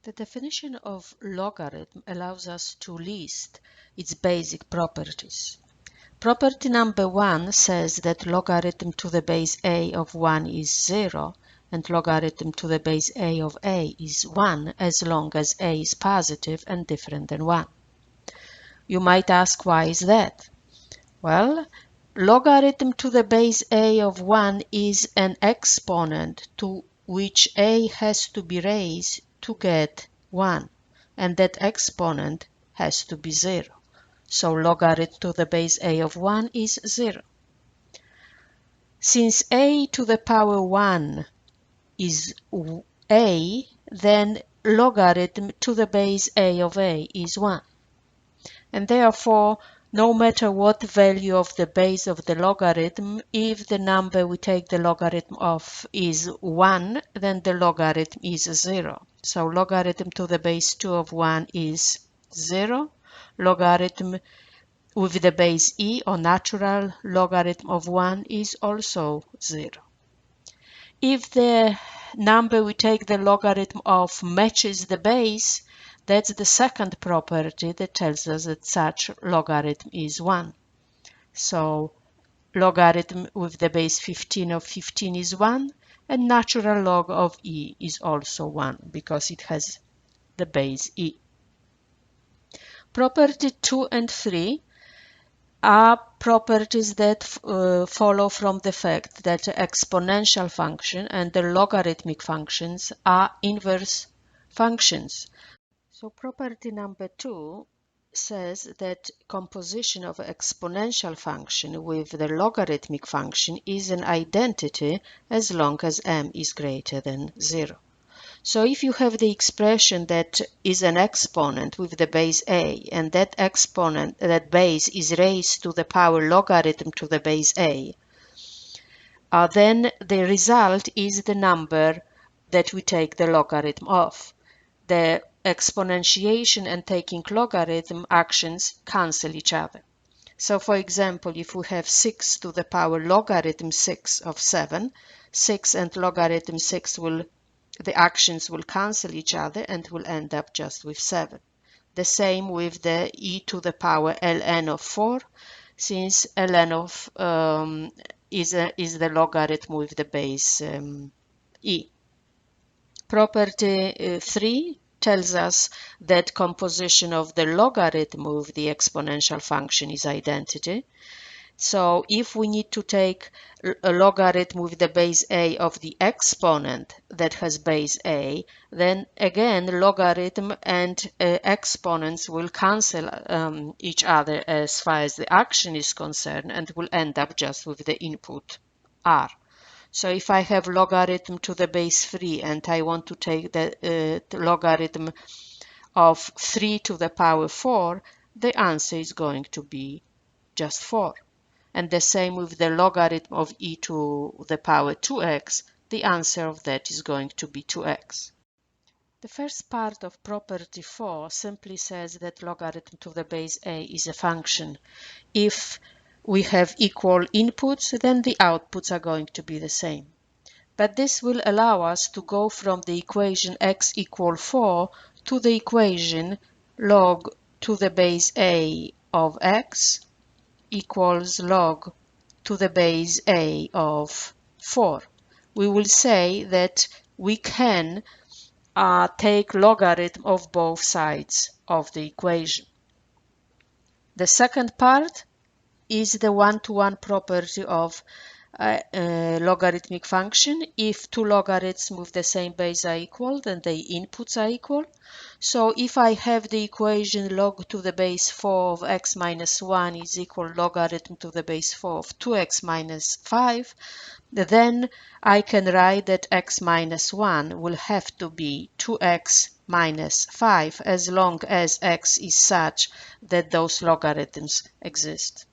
The definition of logarithm allows us to list its basic properties. Property number 1 says that logarithm to the base a of 1 is 0 and logarithm to the base a of a is 1 as long as a is positive and different than 1. You might ask, why is that? Well, logarithm to the base a of 1 is an exponent to which a has to be raised to get 1, and that exponent has to be 0. So logarithm to the base a of 1 is 0. Since a to the power 1 is a, then logarithm to the base a of a is 1. And therefore, no matter what value of the base of the logarithm, if the number we take the logarithm of is 1, then the logarithm is 0. So logarithm to the base 2 of 1 is 0. Logarithm with the base e, or natural logarithm of 1, is also 0. If the number we take the logarithm of matches the base, that's the second property that tells us that such logarithm is 1. So logarithm with the base 15 of 15 is 1, and natural log of e is also 1 because it has the base e. Property 2 and 3 are properties that follow from the fact that the exponential function and the logarithmic functions are inverse functions. So property number 2 says that composition of exponential function with the logarithmic function is an identity as long as m is greater than 0. So if you have the expression that is an exponent with the base a, and that exponent, that base is raised to the power logarithm to the base a, then the result is the number that we take the logarithm of. The exponentiation and taking logarithm actions cancel each other. So for example, if we have 6 to the power logarithm 6 of 7, 6 and logarithm 6 the actions will cancel each other and will end up just with 7. The same with the e to the power ln of 4, since ln of is the logarithm with the base e. Property 3 tells us that composition of the logarithm with the exponential function is identity. So if we need to take a logarithm with the base a of the exponent that has base a, then again logarithm and exponents will cancel each other as far as the action is concerned, and will end up just with the input r. So if I have logarithm to the base 3 and I want to take the logarithm of 3 to the power 4, the answer is going to be just 4. And the same with the logarithm of e to the power 2x, the answer of that is going to be 2x. The first part of property 4 simply says that logarithm to the base a is a function. If we have equal inputs, then the outputs are going to be the same. But this will allow us to go from the equation x equal 4 to the equation log to the base a of x equals log to the base a of 4. We will say that we can take logarithm of both sides of the equation. The second part is the one-to-one property of logarithmic function. If two logarithms with the same base are equal, then the inputs are equal. So if I have the equation log to the base 4 of x minus 1 is equal logarithm to the base 4 of 2x minus 5, then I can write that x minus 1 will have to be 2x minus 5 as long as x is such that those logarithms exist.